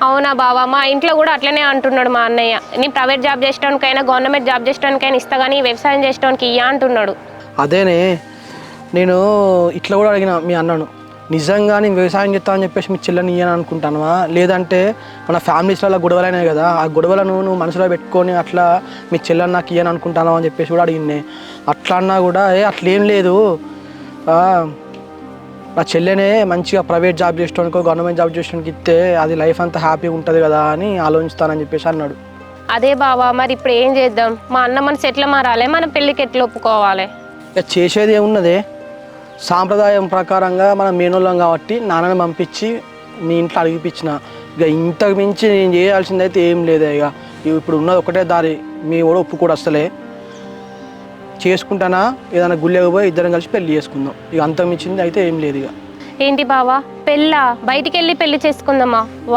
అవునా బావా, మా ఇంట్లో కూడా అట్లనే అంటున్నాడు మా అన్నయ్య. నీ ప్రైవేట్ జాబ్ చేసేటోనికైనా గవర్నమెంట్ జాబ్ చేసేటోనికైనా ఇస్తా కానీ వ్యవసాయం చేసేటోనికి ఇయ్యా అంటున్నాడు. అదేనే నేను ఇట్లా కూడా అడిగిన మీ అన్నను, నిజంగా నేను వ్యవసాయం చేస్తా అని చెప్పేసి మీ చెల్లెని ఇయ్యను అనుకుంటానువా, లేదంటే మన ఫ్యామిలీస్లలో గొడవలైనాయి కదా, ఆ గొడవలను నువ్వు మనసులో పెట్టుకొని అట్లా మీ చెల్లెని నాకు ఇయ్యను అనుకుంటాను అని చెప్పేసి కూడా అడిగింది. అట్లా అన్నా కూడా అట్లేం లేదు, నా చెల్లెనే మంచిగా ప్రైవేట్ జాబ్ చేసేటోనికో గవర్నమెంట్ జాబ్ చేసేటోనికి ఇస్తే అది లైఫ్ అంతా హ్యాపీగా ఉంటుంది కదా అని ఆలోచిస్తానని చెప్పేసి అన్నాడు. అదే బావా, మరి ఇప్పుడు ఏం చేద్దాం? మా అన్న మనసు ఎట్లా మారాలి, మన పెళ్ళికి ఎట్లా ఒప్పుకోవాలి? ఇక చేసేది ఏమున్నదే, సాంప్రదాయం ప్రకారంగా మనం మేనోళ్ళం కాబట్టి నాన్నని పంపించి మీ ఇంట్లో అడిగిపించిన. ఇక ఇంతకు మించి నేను చేయాల్సిందైతే ఏం లేదే. ఇక ఇప్పుడు ఉన్నది ఒకటే దారి, మీ కూడా ఒప్పుకోడు అసలే చేసుకుంటానా, ఏదైనా గుళ్ళకి పోయి ఇద్దరం కలిసి పెళ్లి చేసుకుందాం. ఇక అంతకు మించింది అయితే ఏం లేదు. ఇక ఏంటి బావా, పెళ్ళా? బయటికి వెళ్ళి పెళ్లి చేసుకుందామా?